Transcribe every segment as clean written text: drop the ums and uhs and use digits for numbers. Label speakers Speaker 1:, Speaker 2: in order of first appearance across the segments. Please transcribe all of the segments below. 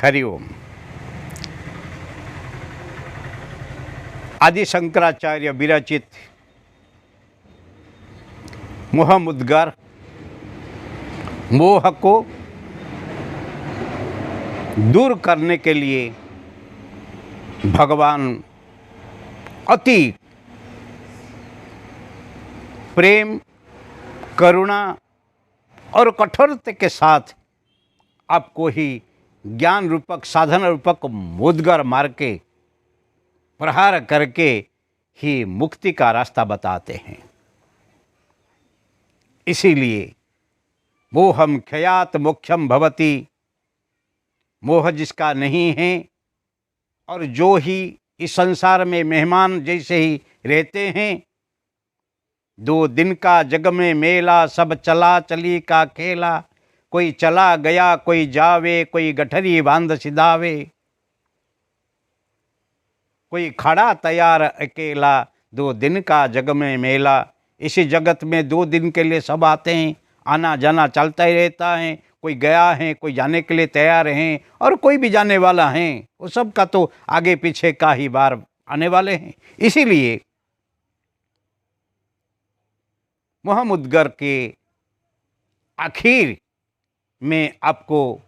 Speaker 1: हरिओम। आदि शंकराचार्य विरचित मोहमुद्गर मोह को दूर करने के लिए भगवान अति प्रेम, करुणा और कठोरता के साथ आपको ही ज्ञान रूपक, साधन रूपक मुद्गर मार के, प्रहार करके ही मुक्ति का रास्ता बताते हैं। इसीलिए मोहम क्षयात मोक्षम भवति, मोह जिसका नहीं है और जो ही इस संसार में मेहमान जैसे ही रहते हैं, 2 दिन का जग में मेला, सब चला चली का खेला, कोई चला गया कोई जावे, कोई गठरी बांध सिधावे, कोई खड़ा तैयार अकेला, 2 दिन का जग में मेला। इसी जगत में 2 दिन के लिए सब आते हैं, आना जाना चलता ही रहता है। कोई गया है, कोई जाने के लिए तैयार हैं और कोई भी जाने वाला है। वो सब का तो आगे पीछे का ही बार आने वाले हैं। इसीलिए मोहमुद्गर के आखिर में आपको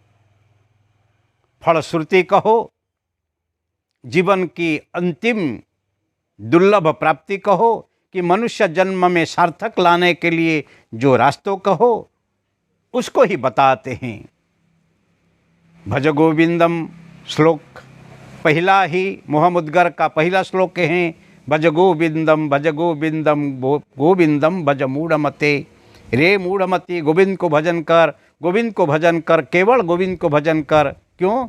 Speaker 1: फलश्रुति कहो, जीवन की अंतिम दुर्लभ प्राप्ति कहो, कि मनुष्य जन्म में सार्थक लाने के लिए जो रास्तों कहो, उसको ही बताते हैं। भज गोविंदम श्लोक पहला ही मोहमुद्गर का पहला श्लोक है। भज गोविंदम गोविंदम भज मूढ़मते, रे मूढ़मती गोविंद को भजन कर, गोविंद को भजन कर, केवल गोविंद को भजन कर। क्यों?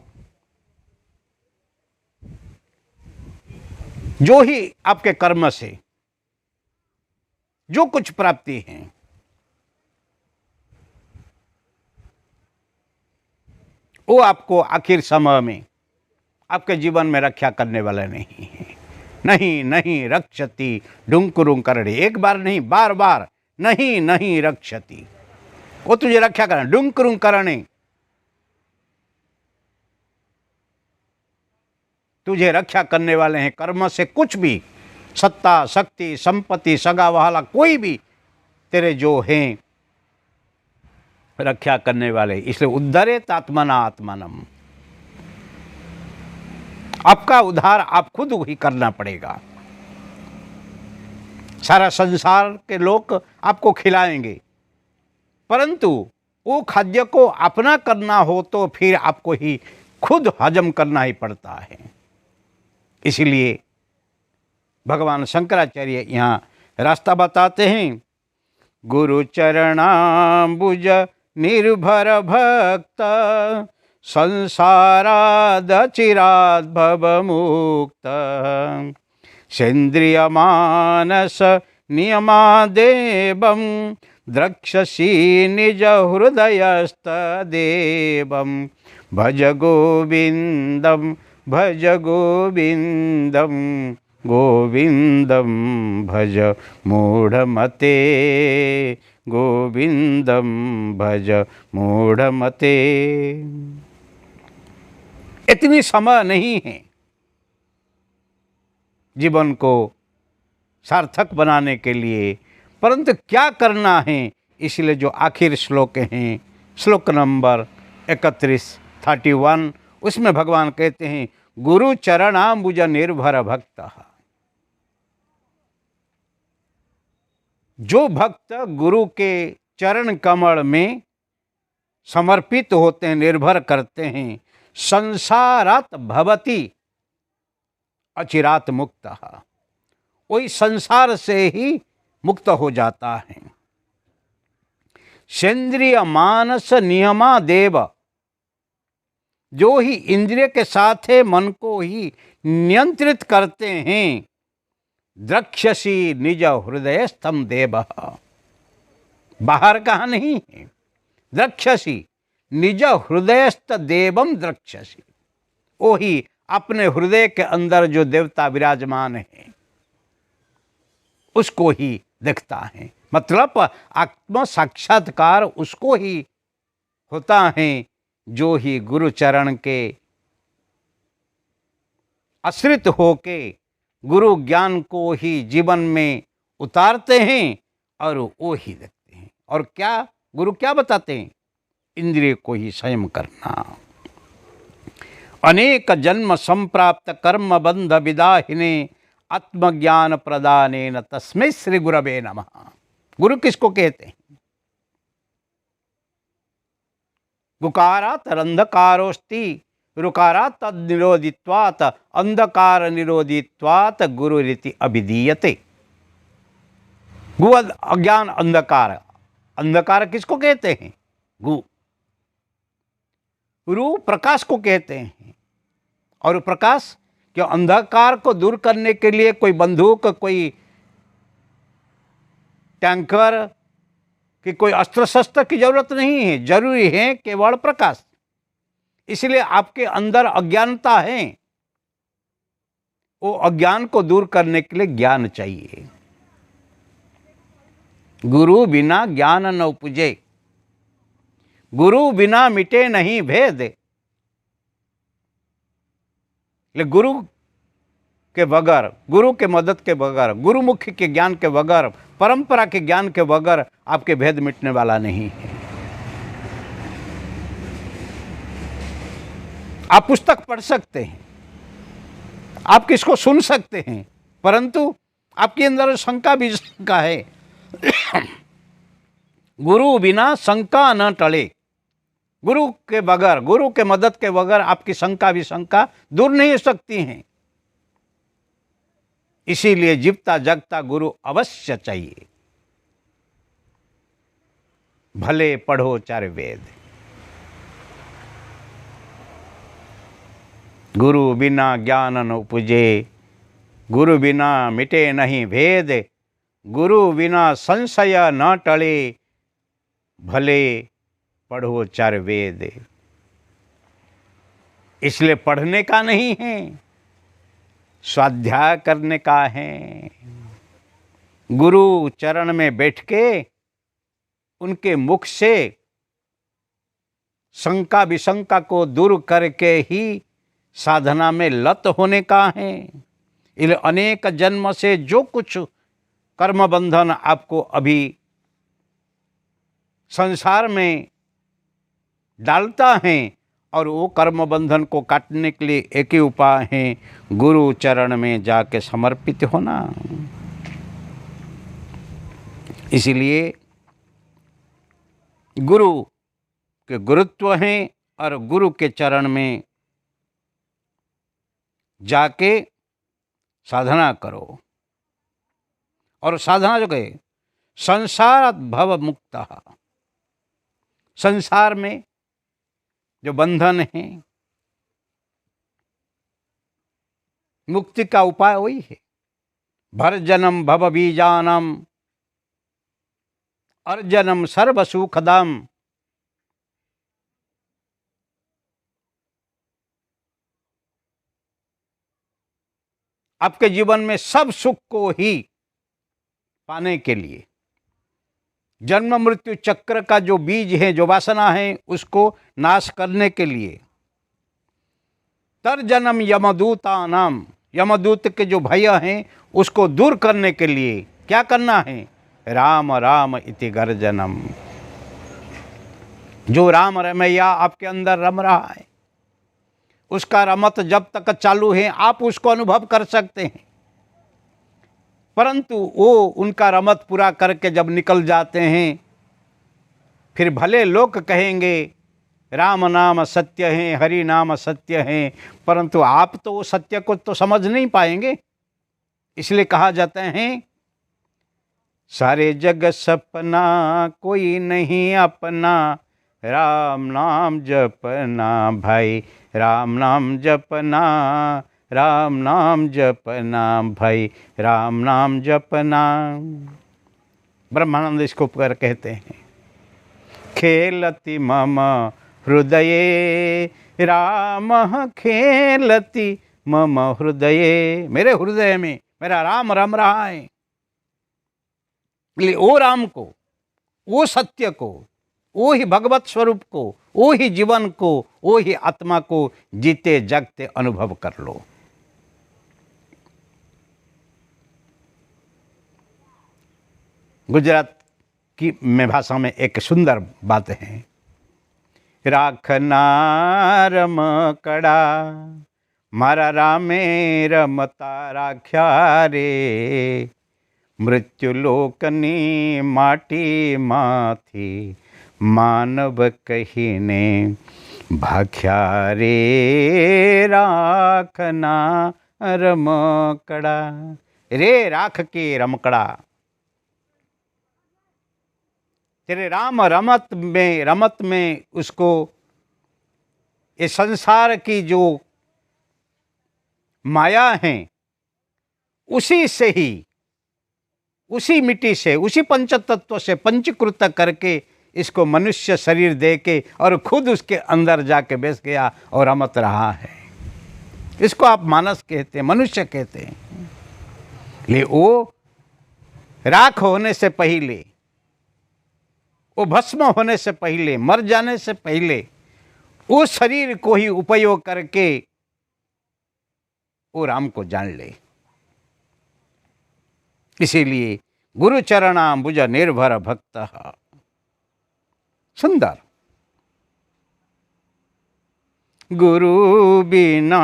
Speaker 1: जो ही आपके कर्म से जो कुछ प्राप्ति है, वो आपको आखिर समय में आपके जीवन में रक्षा करने वाला नहीं है। नहीं रक्षति डुंकुरुं करणे, एक बार नहीं, बार बार नहीं रक्षति, वो तुझे रक्षा करना। डुंकुरुं करणे, तुझे रक्षा करने वाले हैं। कर्म से कुछ भी, सत्ता, शक्ति, संपत्ति, सगा वहाला, कोई भी तेरे जो हैं रक्षा करने वाले। इसलिए उद्धरेत आत्मना आत्मानम, आपका उद्धार आप खुद ही करना पड़ेगा। सारा संसार के लोग आपको खिलाएंगे, परंतु वो खाद्य को अपना करना हो तो फिर आपको ही खुद हजम करना ही पड़ता है। इसीलिए भगवान शंकराचार्य यहाँ रास्ता बताते हैं। गुरु चरणाम्बुज निर्भर भक्त, संसाराद चिराद भव मुक्त, सेन्द्रिय मानस नियमादेवं, द्रक्षसि निज हृदयस्तदेवं, भज गोविंदम गोविंदम भज मूढ़मते, गोविंदम भज मूढ़मते। इतनी समय नहीं है जीवन को सार्थक बनाने के लिए, परंतु क्या करना है, इसलिए जो आखिर श्लोक हैं, श्लोक नंबर 31 उसमें भगवान कहते हैं, गुरु चरणाम्बुज निर्भर भक्त। जो भक्त गुरु के चरण कमल में समर्पित होते हैं, निर्भर करते हैं, संसारात भवति अचिरात मुक्त, वही संसार से ही मुक्त हो जाता है। सेन्द्रिय मानस नियमा देव, जो ही इंद्रिय के साथ है मन को ही नियंत्रित करते हैं, द्रक्षसि निज हृदयस्थम देव, बाहर कहाँ नहीं है। द्रक्षसि निज हृदयस्थ देवम द्रक्षसि, वो ही अपने हृदय के अंदर जो देवता विराजमान है उसको ही देखता है। मतलब आत्म साक्षात्कार उसको ही होता है जो ही गुरु चरण के आश्रित होके गुरु ज्ञान को ही जीवन में उतारते हैं और वो ही देखते हैं। और क्या गुरु क्या बताते हैं? इंद्रिय को ही संयम करना। अनेक जन्म संप्राप्त कर्म बंध विदाहिने आत्मज्ञान प्रदानेन तस्मै श्री गुरवे नमः। गुरु किसको कहते हैं? गुकारात अंधकारोस्ति रुकारात तद्निरोधित्वात् अंधकार निरोधित्वात् गुरुरिति अभिधीयते। गु अज्ञान अंधकार, अंधकार किसको कहते हैं? गु। रू प्रकाश को कहते हैं। और प्रकाश क्यों? अंधकार को दूर करने के लिए कोई बंदूक, कोई टैंकर कि कोई अस्त्र शस्त्र की जरूरत नहीं है, जरूरी है केवल प्रकाश। इसलिए आपके अंदर अज्ञानता है, वो अज्ञान को दूर करने के लिए ज्ञान चाहिए। गुरु बिना ज्ञान न उपजे, गुरु बिना मिटे नहीं भेद। ले गुरु के बगैर, गुरु के मदद के बगैर, गुरुमुखी के ज्ञान के बगैर, परंपरा के ज्ञान के बगैर आपके भेद मिटने वाला नहीं है। आप पुस्तक पढ़ सकते हैं, आप किसको सुन सकते हैं, परंतु आपके अंदर शंका भी शंका है। गुरु बिना शंका न टले। गुरु के बगैर, गुरु के मदद के बगैर आपकी शंका भी शंका दूर नहीं हो सकती हैं। इसीलिए जीवता जगता गुरु अवश्य चाहिए। भले पढ़ो चार वेद, गुरु बिना ज्ञान न उपजे, गुरु बिना मिटे नहीं भेद, गुरु बिना संशय न टले, भले पढ़ो चार वेद। इसलिए पढ़ने का नहीं है, स्वाध्याय करने का है। गुरु चरण में बैठ के उनके मुख से शंका विशंका को दूर करके ही साधना में लत होने का है। इसलिए अनेक जन्म से जो कुछ कर्म बंधन आपको अभी संसार में डालता है, और वो कर्म बंधन को काटने के लिए एक ही उपाय है, गुरु चरण में जाके समर्पित होना। इसीलिए गुरु के गुरुत्व हैं, और गुरु के चरण में जाके साधना करो। और साधना जो कहे, संसारात् भव मुक्तः, संसार में जो बंधन है, मुक्ति का उपाय वही है। भर्जनम भव बीजानम अर्जनम सर्व सुखदम। आपके जीवन में सब सुख को ही पाने के लिए, जन्म मृत्यु चक्र का जो बीज है, जो वासना है, उसको नाश करने के लिए, तर्जनम यमदूता नाम, यमदूत के जो भय हैं उसको दूर करने के लिए क्या करना है? राम राम इति गर्जनम। जो राम रमैया आपके अंदर रम रहा है, उसका रमत जब तक चालू है आप उसको अनुभव कर सकते हैं, परंतु वो उनका रमत पूरा करके जब निकल जाते हैं, फिर भले लोग कहेंगे राम नाम सत्य है, हरि नाम सत्य है, परंतु आप तो वो सत्य को तो समझ नहीं पाएंगे। इसलिए कहा जाता है, सारे जग सपना कोई नहीं अपना, राम नाम जपना भाई, राम नाम जपना, राम नाम जपना भाई, राम नाम जपना। ब्रह्मानंद इसको पर कहते हैं, खेलति मम हृदये राम, खेलति मम हृदये, मेरे हृदय में मेरा राम रम रहा है। इसलिए वो राम को, वो सत्य को, वो ही भगवत स्वरूप को, वो ही जीवन को, वो ही आत्मा को जीते जागते अनुभव कर लो। गुजरात की में भाषा में एक सुंदर बात है, રાખના રમકડા મારા રામે રમતા રાખ્યા રે, મૃત્યુલોકની માટીમાંથી માનવ કહીને ભાખ્યા રે, રાખના રમકડા રે राख के रमकड़ा। तेरे राम रमत में उसको ये संसार की जो माया है उसी से ही, उसी मिट्टी से, उसी पंचतत्व से पंचीकृत करके इसको मनुष्य शरीर दे के और खुद उसके अंदर जाके बैठ गया और रमत रहा है। इसको आप मानस कहते हैं, मनुष्य कहते हैं। ले वो राख होने से पहले, वो भस्म होने से पहले, मर जाने से पहले उस शरीर को ही उपयोग करके वो राम को जान ले। इसीलिए गुरु चरणाम्बुज निर्भर भक्त। सुंदर। गुरु बिना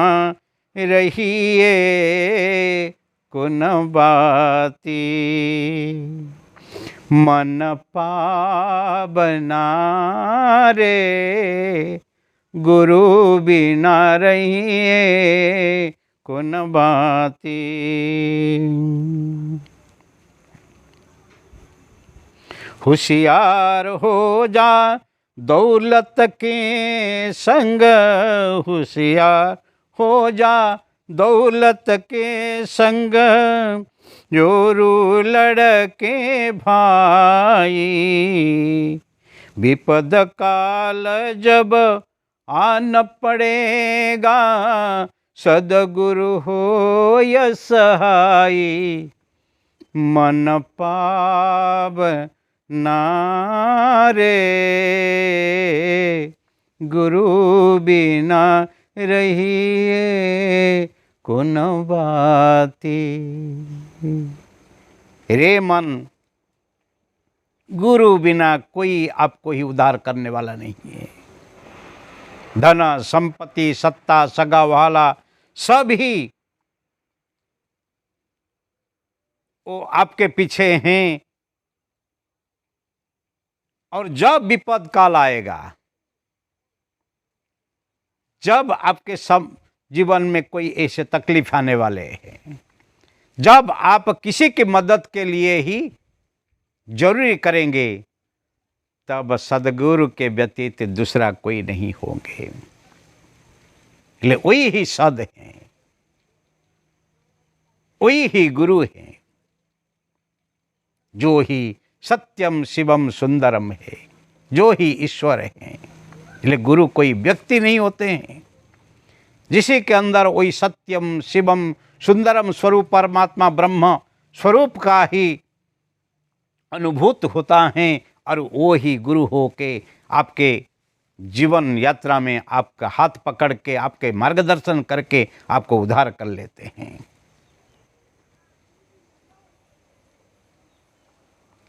Speaker 1: रहिए कुन बाती, मन पावना रे, गुरु बिना रहिए कुन बाती। होशियार हो जा दौलत के संग, होशियार हो जा दौलत के संग, जोरू लड़के भाई, विपद काल जब आन पड़ेगा, सदगुरु हो य सहाई, मन पाव नारे, गुरु बिना रहिए कुन बाती। रे मन, गुरु बिना कोई आपको ही उद्धार करने वाला नहीं है। धन संपत्ति सत्ता सगा वाला सब ही वो आपके पीछे हैं, और जब विपद काल आएगा, जब आपके सब जीवन में कोई ऐसे तकलीफ आने वाले हैं, जब आप किसी की मदद के लिए ही जरूरी करेंगे, तब सदगुरु के व्यतीत दूसरा कोई नहीं होंगे। इसलिए वही ही सद हैं, वही ही गुरु हैं, जो ही सत्यम शिवम सुंदरम है, जो ही ईश्वर है। इसलिए गुरु कोई व्यक्ति नहीं होते हैं, जिसी के अंदर वही सत्यम शिवम सुंदरम स्वरूप परमात्मा ब्रह्म स्वरूप का ही अनुभूत होता है, और वो ही गुरु हो के आपके जीवन यात्रा में आपका हाथ पकड़ के, आपके मार्गदर्शन करके आपको उद्धार कर लेते हैं।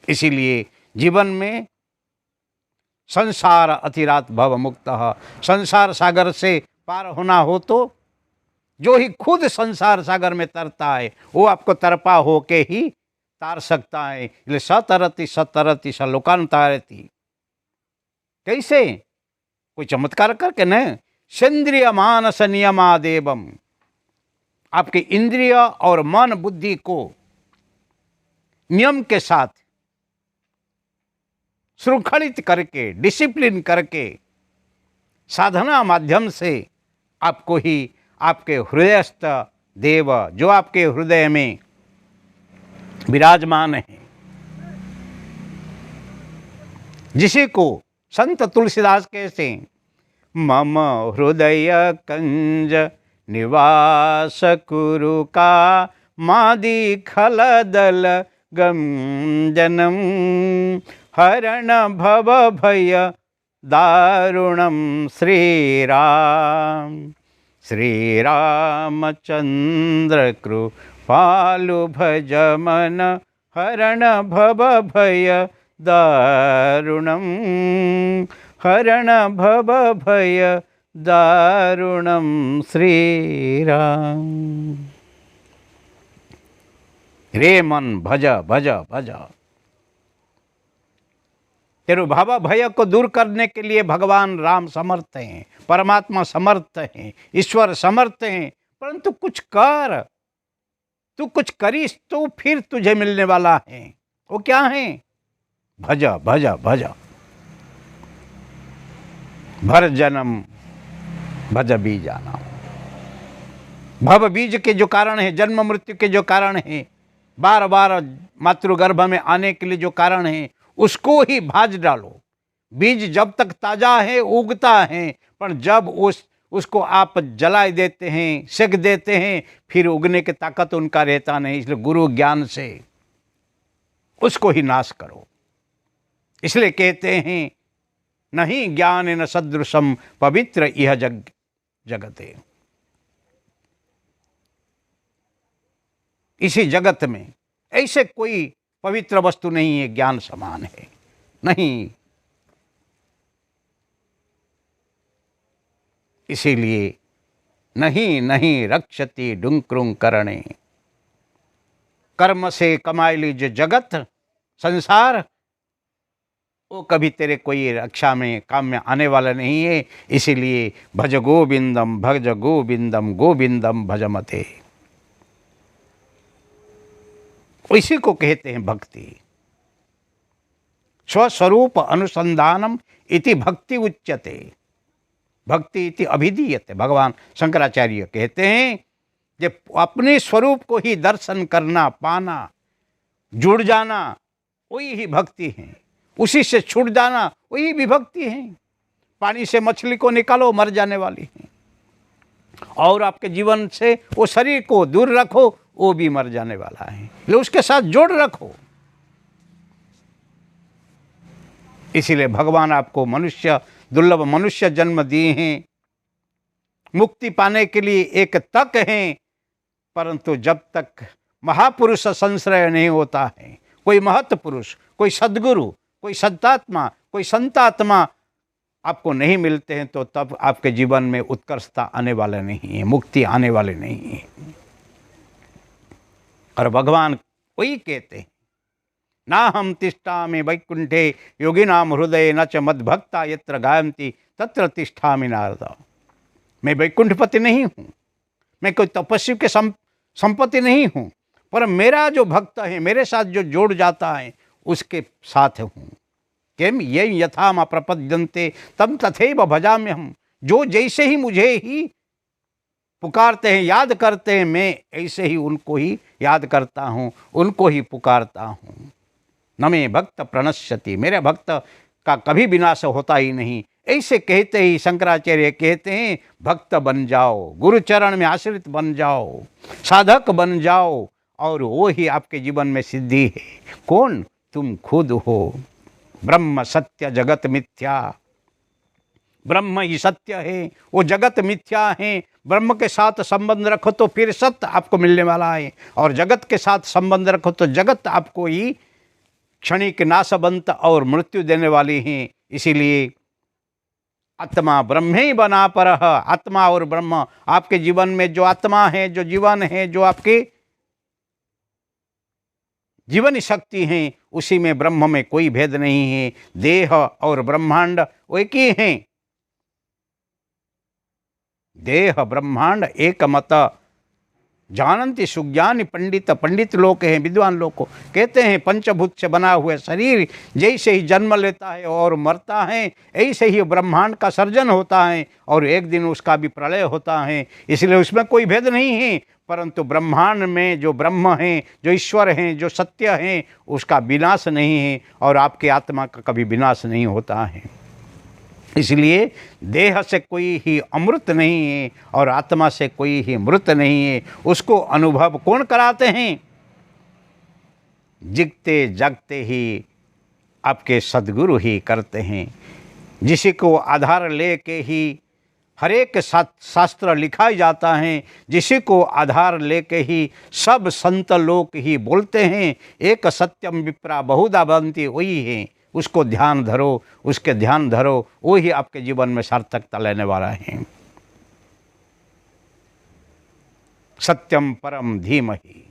Speaker 1: इसीलिए जीवन में संसार अतिरात भव मुक्त, संसार सागर से पार होना हो तो जो ही खुद संसार सागर में तरता है वो आपको तरपा होके ही तार सकता है। इसलिए सतरति सतरति सलोकांतारति, कैसे? कोई चमत्कार करके न, सेंद्रिय मानस नियमादेवम, आपके इंद्रिय और मन बुद्धि को नियम के साथ श्रृंखलित करके, डिसिप्लिन करके, साधना माध्यम से आपको ही आपके हृदयस्थ देव, जो आपके हृदय में विराजमान है, जिसे को संत तुलसीदास कहते हैं, मम हृदय कंज निवास कुरु का, मादि खलदल गंजनम, हरण भव भय दारुणम, श्रीराम श्रीरामचंद्र कृपालु भज मन हरण भव भय दारुणम, हरण भव भय दारुणम श्री राम। रे मन भज भज भज। तेरे भव भय को दूर करने के लिए भगवान राम समर्थ हैं, परमात्मा समर्थ हैं, ईश्वर समर्थ हैं। परंतु कुछ कर, तू कुछ करीस तो फिर तुझे मिलने वाला है। वो क्या है? भज भज भज। भर जन्म भज बीजाना। भव बीज के जो कारण है, जन्म मृत्यु के जो कारण है, बार बार मातृगर्भ में आने के लिए जो कारण है, उसको ही भाज डालो। बीज जब तक ताजा है, उगता है, पर जब उसको आप जलाए देते हैं, सेक देते हैं, फिर उगने की ताकत उनका रहता नहीं। इसलिए गुरु ज्ञान से उसको ही नाश करो। इसलिए कहते हैं नहीं ज्ञान न सदृशम पवित्र यह जगते। इसी जगत में ऐसे कोई पवित्र वस्तु नहीं है ज्ञान समान है, नहीं। इसीलिए नहीं नहीं रक्षति डुंक्रुं करणे। कर्म से कमाई लीजिए जगत संसार, वो कभी तेरे कोई रक्षा में काम में आने वाला नहीं है। इसीलिए भज गोविंदम भज गोविंदम गोविंदम भजमते। इसी को कहते हैं भक्ति। स्वस्वरूप अनुसंधानम इति भक्ति उच्यते। भक्ति इति अभिधीयते। भगवान शंकराचार्य कहते हैं कि अपने स्वरूप को ही दर्शन करना, पाना, जुड़ जाना, वही ही भक्ति है। उसी से छूट जाना वही भी भक्ति है। पानी से मछली को निकालो, मर जाने वाली है, और आपके जीवन से वो शरीर को दूर रखो, वो भी मर जाने वाला है, ले उसके साथ जोड़ रखो। इसीलिए भगवान आपको मनुष्य, दुर्लभ मनुष्य जन्म दिए हैं, मुक्ति पाने के लिए एक तक है। परंतु जब तक महापुरुष संश्रय नहीं होता है, कोई महत् पुरुष, कोई सद्गुरु, कोई सत्तात्मा, कोई संतात्मा आपको नहीं मिलते हैं, तो तब आपके जीवन में उत्कर्षता आने वाला नहीं है, मुक्ति आने वाले नहीं है। और भगवान वही कहते हैं ना हम तिष्ठामि वैकुंठे योगिनाम हृदय न च मद्भक्ता यत्र गायन्ति तत्र तिष्ठामि नारद। मैं वैकुंठपति नहीं हूँ, मैं कोई तपस्वी के संपत्ति नहीं हूँ, पर मेरा जो भक्त है, मेरे साथ जो जोड़ जाता है, उसके साथ हूँ। किम ये यथा मा प्रपद्यन्ते तम तथैव भजाम्य हम। जो जैसे ही मुझे ही पुकारते हैं, याद करते हैं, मैं ऐसे ही उनको ही याद करता हूँ, उनको ही पुकारता हूँ। न मे भक्त प्रणश्यति। मेरे भक्त का कभी विनाश होता ही नहीं। ऐसे कहते ही शंकराचार्य कहते हैं भक्त बन जाओ, गुरु चरण में आश्रित बन जाओ, साधक बन जाओ, और वो ही आपके जीवन में सिद्धि है। कौन? तुम खुद हो। ब्रह्म सत्य जगत मिथ्या। ब्रह्म ही सत्य है, वो जगत मिथ्या है। ब्रह्म के साथ संबंध रखो तो फिर सत्य आपको मिलने वाला है, और जगत के साथ संबंध रखो तो जगत आपको ही क्षणिक नाशवंत और मृत्यु देने वाली है। इसीलिए आत्मा ब्रह्म ही बना पर। आत्मा और ब्रह्म आपके जीवन में जो आत्मा है, जो जीवन है, जो आपके जीवन शक्ति है, उसी में ब्रह्म में कोई भेद नहीं है। देह और ब्रह्मांड वो एक ही हैं। देह ब्रह्मांड एक मत जानन्ति सुज्ञानी पंडित। पंडित लोग हैं, विद्वान लोग को कहते हैं पंचभूत से बना हुआ शरीर जैसे ही जन्म लेता है और मरता है, ऐसे ही ब्रह्मांड का सर्जन होता है और एक दिन उसका भी प्रलय होता है। इसलिए उसमें कोई भेद नहीं है। परंतु ब्रह्मांड में जो ब्रह्म हैं, जो ईश्वर हैं, जो सत्य हैं, उसका विनाश नहीं है, और आपकी आत्मा का कभी विनाश नहीं होता है। इसलिए देह से कोई ही अमृत नहीं है और आत्मा से कोई ही मृत नहीं है। उसको अनुभव कौन कराते हैं? जिगते जागते ही आपके सद्गुरु ही करते हैं। जिसी को आधार लेके ही हर एक शास्त्र लिखा जाता है, जिसी को आधार लेके ही सब संत लोग ही बोलते हैं, एक सत्यम विप्रा बहुधा वदन्ति, वही है, उसको ध्यान धरो, उसके ध्यान धरो, वही आपके जीवन में सार्थकता लेने वाला है। सत्यम परम धीमहि,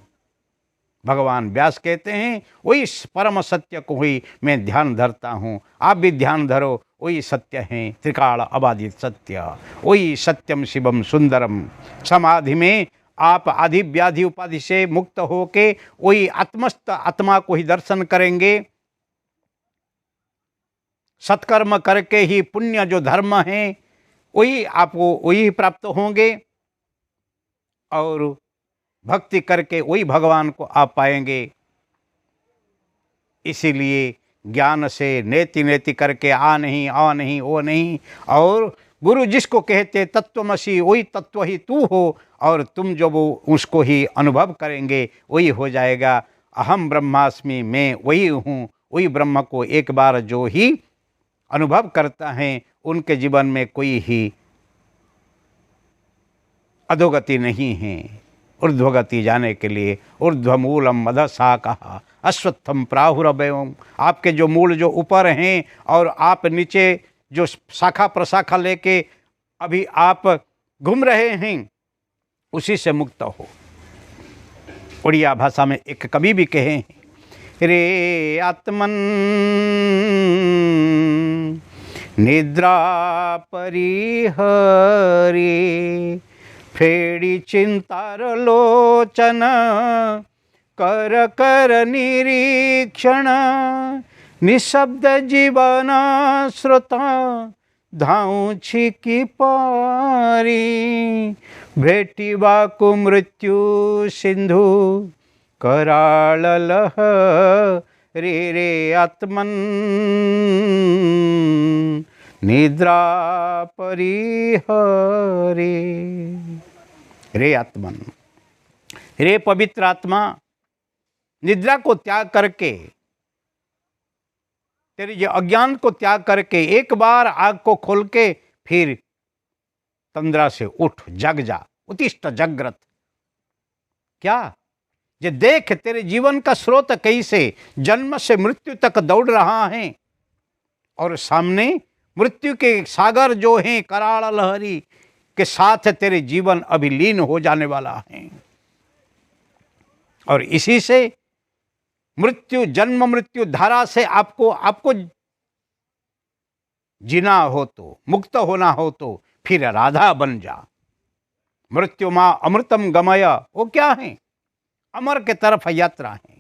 Speaker 1: भगवान व्यास कहते हैं वही परम सत्य को ही मैं ध्यान धरता हूँ, आप भी ध्यान धरो, वही सत्य है, त्रिकाल अबाधित सत्य, वही सत्यम शिवम सुंदरम। समाधि में आप आदि व्याधि उपाधि से मुक्त होके वही आत्मस्थ आत्मा को ही दर्शन करेंगे। सत्कर्म करके ही पुण्य जो धर्म है वही आपको वही प्राप्त होंगे, और भक्ति करके वही भगवान को आप पाएंगे। इसीलिए ज्ञान से नेति नेति करके आ नहीं वो नहीं, और गुरु जिसको कहते तत्वमसि वही तत्व ही तू हो, और तुम जो वो उसको ही अनुभव करेंगे वही हो जाएगा। अहम ब्रह्मास्मि, मैं वही हूँ, वही ब्रह्म को एक बार जो ही अनुभव करता है उनके जीवन में कोई ही अधोगति नहीं है। ऊर्ध्वगति जाने के लिए ऊर्ध्वमूलम मदशाखा अश्वत्थम प्राहुरभयम, आपके जो मूल जो ऊपर हैं और आप नीचे जो शाखा प्रशाखा लेके अभी आप घूम रहे हैं, उसी से मुक्त हो। उड़िया भाषा में एक कवि भी कहे हैं, रे आत्मन निद्रा परिहरे, फेड़ी चिंतार लोचन कर कर निरीक्षण, निशब्द जीवन श्रोता धाऊं छिकी पारी, भेटिवा को मृत्यु सिंधु कराल लह रे रे आत्मन निद्रा परिहरे। रे आत्मन, रे पवित्र आत्मा, निद्रा को त्याग करके, तेरे ये अज्ञान को त्याग करके एक बार आग को खोल के फिर तंद्रा से उठ, जग जा, उत्तिष्ठ जागृत। क्या ये देख तेरे जीवन का स्रोत कैसे जन्म से मृत्यु तक दौड़ रहा है, और सामने मृत्यु के सागर जो हैं कराल लहरी के साथ तेरे जीवन अभी लीन हो जाने वाला है। और इसी से मृत्यु जन्म मृत्यु धारा से आपको जीना हो तो, मुक्त होना हो तो फिर राधा बन जा। मृत्यु मां अमृतम गमय, वो क्या है? अमर के तरफ यात्रा है।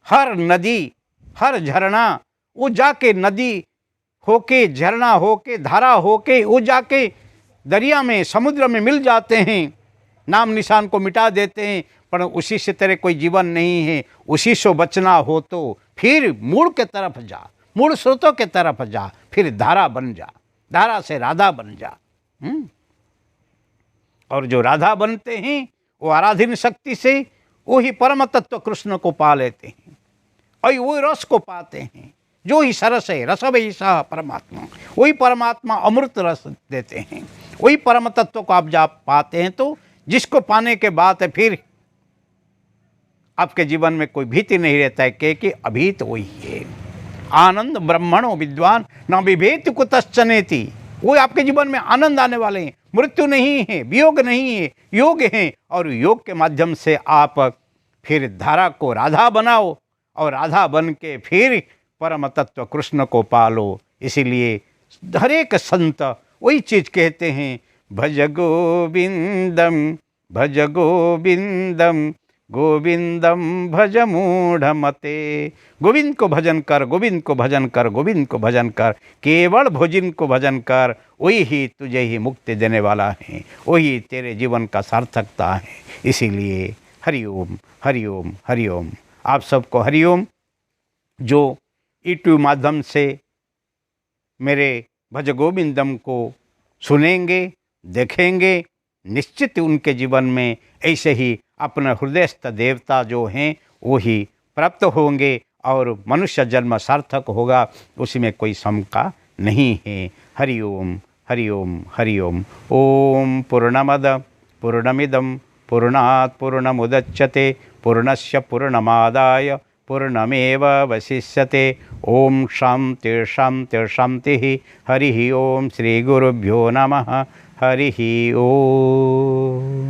Speaker 1: हर नदी हर झरना वो जाके नदी होके, झरना होके, धारा होके वो जाके दरिया में समुद्र में मिल जाते हैं, नाम निशान को मिटा देते हैं, पर उसी से तेरे कोई जीवन नहीं है। उसी से बचना हो तो फिर मूल के तरफ जा, मूल स्रोतों के तरफ जा, फिर धारा बन जा, धारा से राधा बन जा। और जो राधा बनते हैं वो आराधन शक्ति से वही परम तत्व कृष्ण को पा लेते हैं, और वही रस को पाते हैं जो ही सरस है। रस वही सा परमात्मा, वही परमात्मा अमृत रस देते हैं, वही परम तत्व को आप जा पाते हैं। तो जिसको पाने के बाद फिर आपके जीवन में कोई भीति नहीं रहता है कि अभी तो वही है। आनंद ब्रह्मणो विद्वान न विभेति कुतश्चनेति, वो आपके जीवन में आनंद आने वाले हैं। मृत्यु नहीं है, वियोग नहीं है, योग है, और योग के माध्यम से आप फिर धारा को राधा बनाओ, और राधा बन के फिर परम तत्व कृष्ण को पालो। इसीलिए हर एक संत वही चीज कहते हैं, भज गोविंदम भज गोविंदम गोविंदम भज मूढ़मते। गोविंद को भजन कर, गोविंद को भजन कर, गोविंद को भजन कर, केवल भोजन को भजन कर, वही ही तुझे ही मुक्ति देने वाला है, वही तेरे जीवन का सार्थकता है। इसीलिए हरिओम हरिओम हरिओम। आप सबको हरिओम। जो यूट्यूब माध्यम से मेरे भज गोविंदम को सुनेंगे, देखेंगे, निश्चित उनके जीवन में ऐसे ही अपना हृदयस्थ देवता जो हैं वो ही प्राप्त होंगे, और मनुष्य जन्म सार्थक होगा, उसमें कोई शंका नहीं है। हरिओम हरि ओम हरि ओम। ओम पूर्णमद पूर्णमिदं पूर्णात् पूर्णमुदच्यते पूर्णस्य पूर्णमादाय पूर्णमेवावशिष्यते। ओम शांति शांति शांति। हरि ओम। श्री गुरुभ्यो नमः। हरि ओम।